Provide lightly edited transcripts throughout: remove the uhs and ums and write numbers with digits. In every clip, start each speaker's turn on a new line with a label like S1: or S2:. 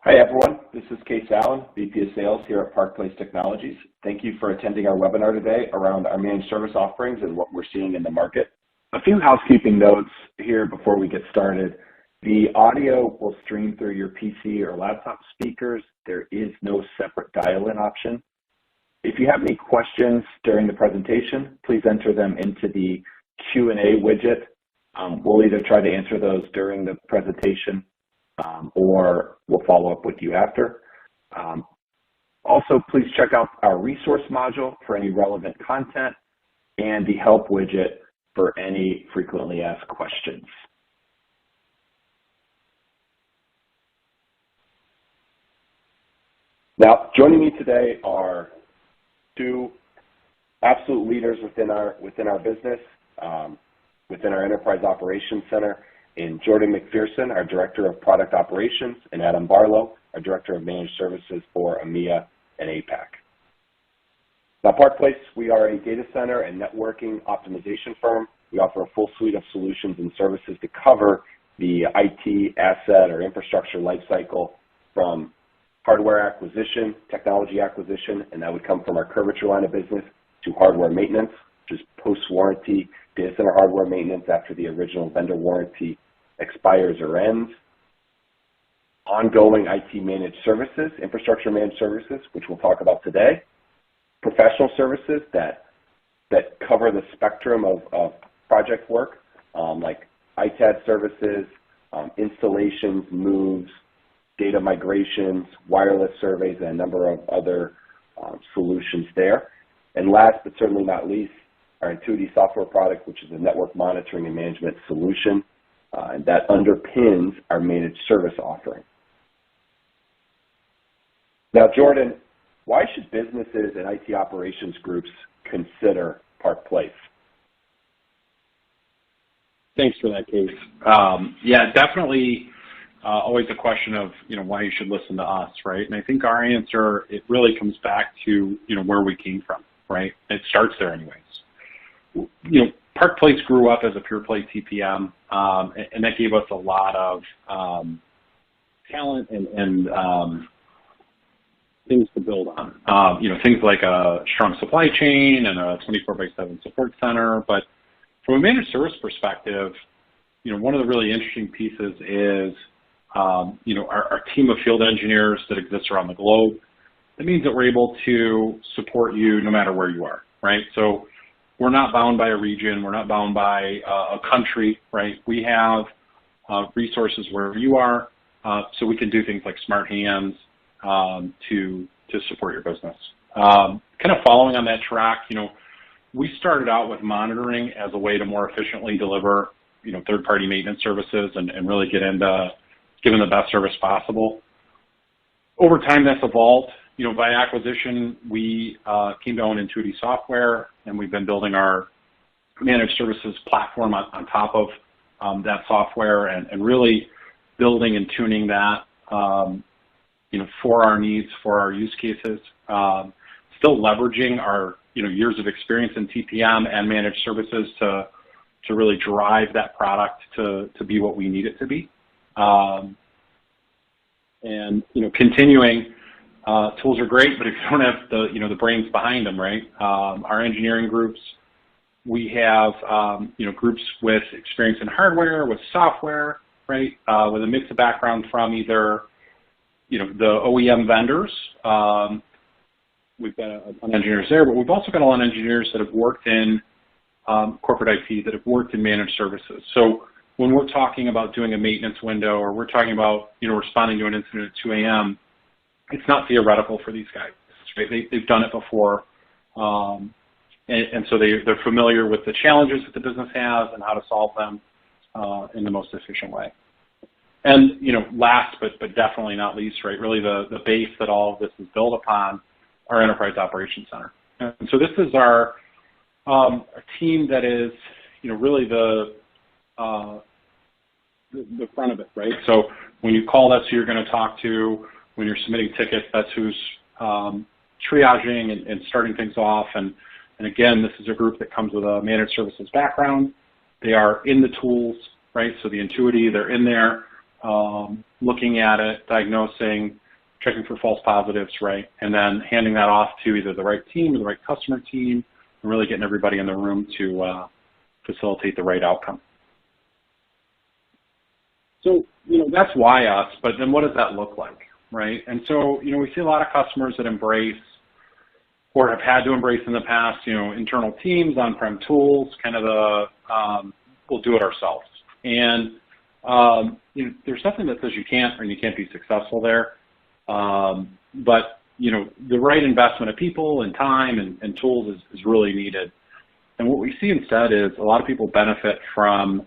S1: Hi everyone, this is Case Allen, VP of Sales here at Park Technologies. Thank you for attending our webinar today around our managed service offerings and what we're seeing in the market. A few housekeeping notes here before we get started. The audio will stream through your PC or laptop speakers. There is no separate dial-in option. If you have any questions during the presentation, please enter them into the Q&A widget. We'll either try to answer those during the presentation or we'll follow up with you after. Also, please check out our resource module for any relevant content and the help widget for any frequently asked questions. Now, joining me today are two absolute leaders within our business, within our Enterprise Operations Center, in Jordan McPherson, our Director of Product Operations, and Adam Barlow, our Director of Managed Services for EMEA and APAC. Now, ParkPlace, we are a data center and networking optimization firm. We offer a full suite of solutions and services to cover the IT asset or infrastructure lifecycle from hardware acquisition, technology acquisition, and that would come from our Curvature line of business, to hardware maintenance, which is post-warranty data center hardware maintenance after the original vendor warranty expires or ends. Ongoing IT managed services, infrastructure managed services, which we'll talk about today. Professional services that cover the spectrum of project work, like ITAD services, installations, moves, data migrations, wireless surveys, and a number of other solutions there. And last but certainly not least, our Intuity software product, which is a network monitoring and management solution, and that underpins our managed service offering. Now, Jordan, why should businesses and IT operations groups consider ParkPlace?
S2: Thanks for that, Case. Yeah, definitely always a question of, why you should listen to us, right? And I think our answer, it really comes back to, where we came from, right? It starts there anyways. ParkPlace grew up as a pure play TPM, and that gave us a lot of talent and things to build on. Things like a strong supply chain and a 24/7 support center. But from a managed service perspective, one of the really interesting pieces is, our team of field engineers that exists around the globe. That means that we're able to support you no matter where you are, right? So we're not bound by a region. We're not bound by a country, right? We have resources wherever you are, so we can do things like smart hands to support your business. Kind of following on that track, we started out with monitoring as a way to more efficiently deliver, third-party maintenance services and really get into giving the best service possible. Over time, that's evolved. By acquisition, we came to own Intuity software, and we've been building our managed services platform on top of that software and really building and tuning that, for our needs, for our use cases. Still leveraging our, years of experience in TPM and managed services to really drive that product to be what we need it to be. And, continuing, tools are great, but if you don't have the brains behind them, right? Our engineering groups, we have, groups with experience in hardware, with software, right? With a mix of background from either, the OEM vendors. We've got a ton of engineers there, but we've also got a lot of engineers that have worked in corporate IT, that have worked in managed services. So when we're talking about doing a maintenance window, or we're talking about, responding to an incident at 2 a.m., it's not theoretical for these guys, right? They've done it before, and so they're familiar with the challenges that the business has and how to solve them in the most efficient way. And last but definitely not least, right? Really the base that all of this is built upon, our Enterprise Operations Center. And so this is our team that is, really the front of it, right? So when you call, that's who you're going to talk to. When you're submitting tickets, that's who's triaging and starting things off. And again, this is a group that comes with a managed services background. They are in the tools, right? So the Intuity, they're in there. looking at it, diagnosing, checking for false positives, right, and then handing that off to either the right team or the right customer team, and really getting everybody in the room to facilitate the right outcome. So, that's why us, but then what does that look like, right? And so, we see a lot of customers that embrace or have had to embrace in the past, internal teams, on-prem tools, kind of the we'll do it ourselves. And, there's nothing that says you can't or you can't be successful there. But, the right investment of people and time and tools is really needed. And what we see instead is a lot of people benefit from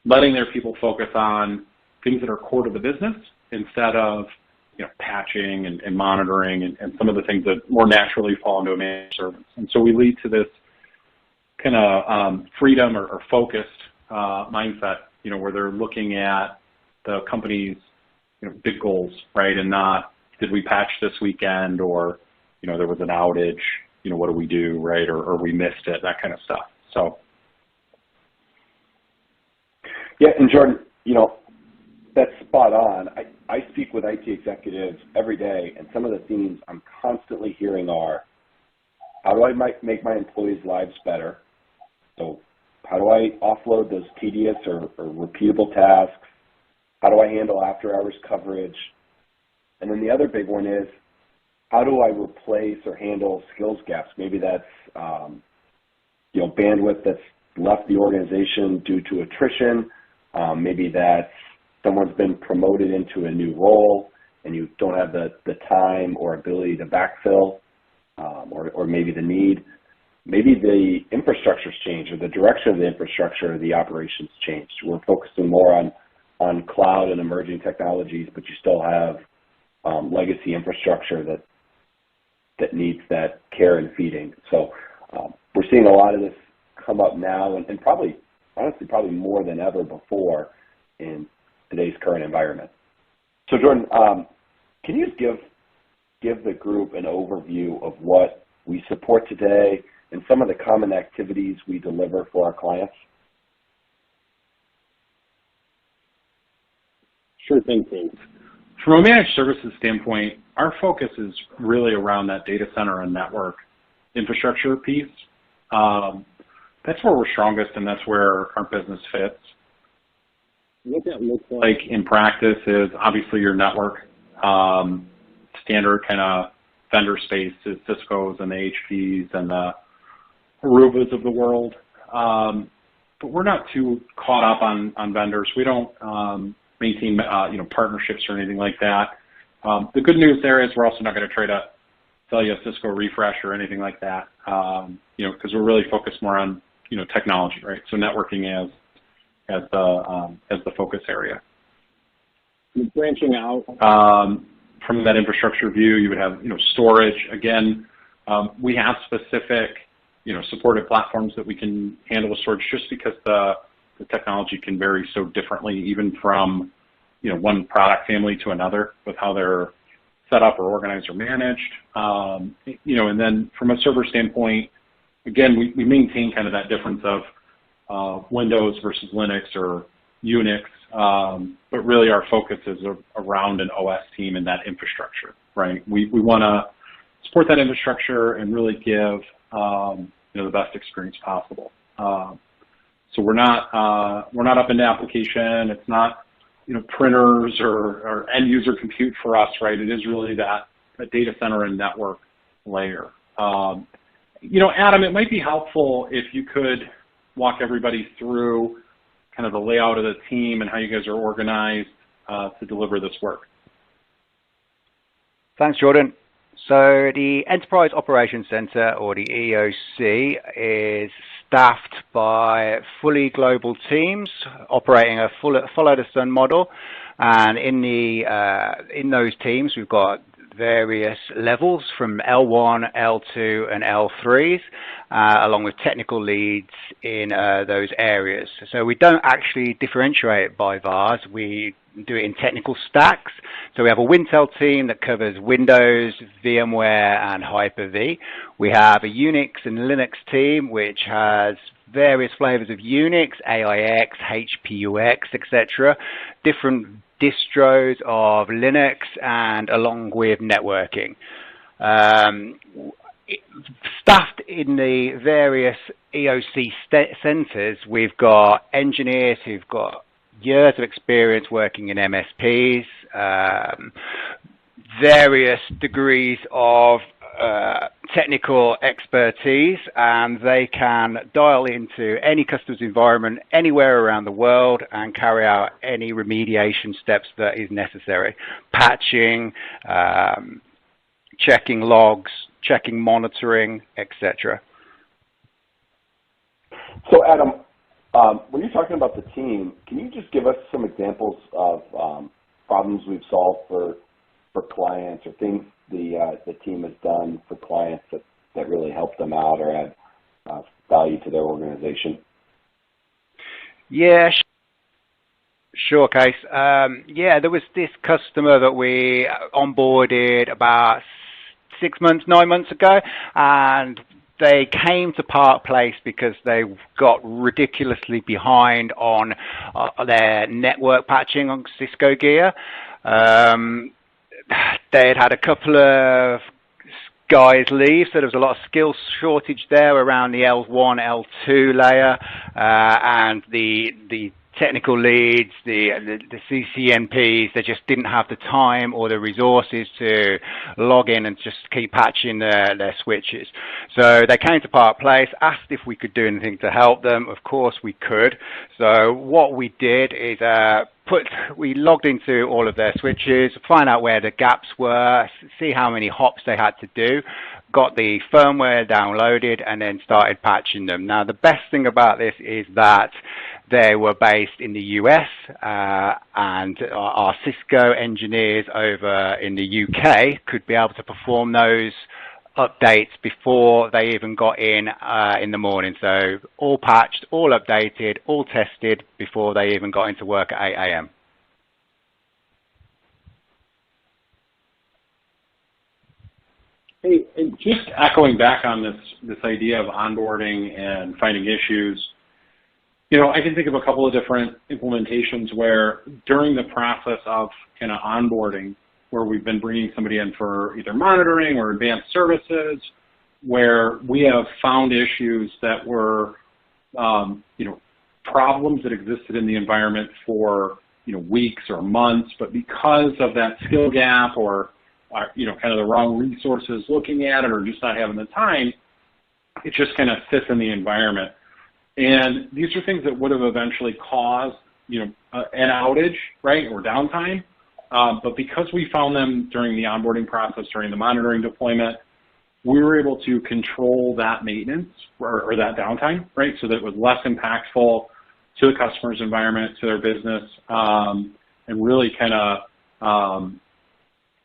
S2: letting their people focus on things that are core to the business instead of patching and monitoring and some of the things that more naturally fall into a managed service. And so we lead to this kind of freedom or focused mindset, where they're looking at the company's big goals, right, and not did we patch this weekend or there was an outage, what do we do, right, or we missed it, that kind of stuff. So.
S1: Yeah, and Jordan, that's spot on. I speak with IT executives every day, and some of the themes I'm constantly hearing are, how do I make my employees' lives better? So how do I offload those tedious or repeatable tasks? How do I handle after-hours coverage? And then the other big one is, how do I replace or handle skills gaps? Maybe that's, bandwidth that's left the organization due to attrition. Maybe that's someone's been promoted into a new role and you don't have the time or ability to backfill, or maybe the need. Maybe the infrastructure's changed or the direction of the infrastructure or the operations changed. We're focusing more on cloud and emerging technologies, but you still have legacy infrastructure that needs that care and feeding. So we're seeing a lot of this come up now and probably more than ever before in today's current environment. So Jordan, can you just give the group an overview of what we support today and some of the common activities we deliver for our clients?
S2: Sure thing, Dave. From a managed services standpoint, our focus is really around that data center and network infrastructure piece. That's where we're strongest and that's where our business fits. What that looks like in practice is obviously your network, standard kind of vendor space is Cisco's and the HPs and the Arubas of the world. But we're not too caught up on vendors. We don't maintain partnerships or anything like that. The good news there is we're also not going to try to sell you a Cisco refresh or anything like that, because we're really focused more on technology, right? So networking as the focus area. Branching out from that infrastructure view, you would have storage. Again, we have specific supported platforms that we can handle with storage, just because the technology can vary so differently, even from one product family to another, with how they're set up or organized or managed. And then from a server standpoint, again, we maintain kind of that difference of Windows versus Linux or Unix, but really our focus is around an OS team and that infrastructure, right? We want to support that infrastructure and really give the best experience possible. So we're not up into application. It's not printers or end user compute for us, right? It is really that data center and network layer. Adam, it might be helpful if you could walk everybody through kind of the layout of the team and how you guys are organized to deliver this work.
S3: Thanks, Jordan. So the Enterprise Operations Center, or the EOC, is staffed by fully global teams operating a follow-the-sun model. And in those teams, we've got various levels from L1, L2, and L3s, along with technical leads in those areas. So we don't actually differentiate by VARs. We do it in technical stacks. So we have a Wintel team that covers Windows, VMware, and Hyper-V. We have a Unix and Linux team, which has various flavors of Unix, AIX, HPUX, etc., different distros of Linux, and along with networking. Staffed in the various EOC centers, we've got engineers who've got years of experience working in MSPs, various degrees of technical expertise, and they can dial into any customer's environment anywhere around the world and carry out any remediation steps that is necessary. Patching, checking logs, checking monitoring, etc.
S1: So Adam, when you're talking about the team, can you just give us some examples of problems we've solved for clients, or things the team has done for clients that really help them out or add value to their organization?
S3: Yeah, sure, Case. Yeah, there was this customer that we onboarded about 9 months ago, and they came to Park Place because they got ridiculously behind on their network patching on Cisco gear. They had a couple of guys leave, so there was a lot of skill shortage there around the L1, L2 layer, and the technical leads, the CCNPs, they just didn't have the time or the resources to log in and just keep patching their switches. So they came to Park Place, asked if we could do anything to help them. Of course we could. So what we did is we logged into all of their switches, find out where the gaps were, see how many hops they had to do, got the firmware downloaded, and then started patching them. Now, the best thing about this is that they were based in the US, and our Cisco engineers over in the UK could be able to perform those updates before they even got in the morning. So all patched, all updated, all tested before they even got into work at 8 a.m.
S2: Hey, and just echoing back on this idea of onboarding and finding issues, you know, I can think of a couple of different implementations where during the process of kind of onboarding, where we've been bringing somebody in for either monitoring or advanced services, where we have found issues that were, you know, problems that existed in the environment for, you know, weeks or months, but because of that skill gap or, you know, kind of the wrong resources looking at it or just not having the time, it just kind of sits in the environment. And these are things that would have eventually caused, you know, an outage, right, or downtime. But because we found them during the onboarding process, during the monitoring deployment, we were able to control that maintenance or that downtime, right, so that it was less impactful to the customer's environment, to their business, and really kind of,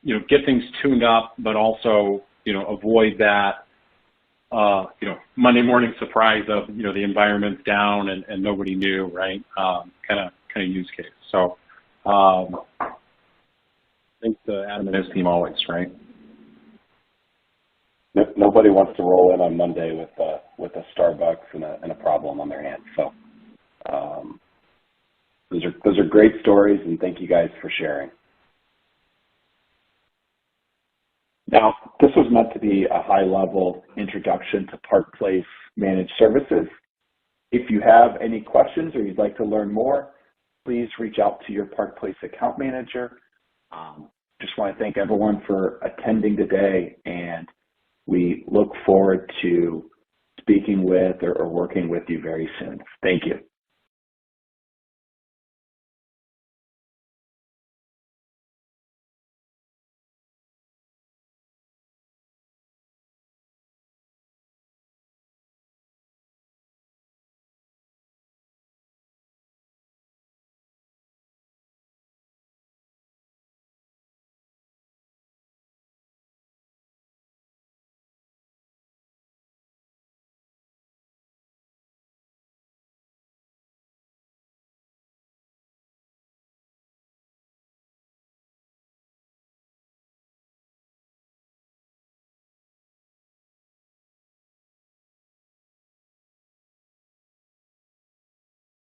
S2: you know, get things tuned up, but also, you know, avoid that, you know, Monday morning surprise of, you know, the environment's down and nobody knew, right, kind of use case. So, thanks to Adam and his team always, right?
S1: Nobody wants to roll in on Monday with a Starbucks and a problem on their hands. So those are great stories, and thank you guys for sharing. Now, this was meant to be a high-level introduction to Park Place Managed Services. If you have any questions or you'd like to learn more, please reach out to your Park Place account manager. Just want to thank everyone for attending today, and we look forward to speaking with or working with you very soon. Thank you.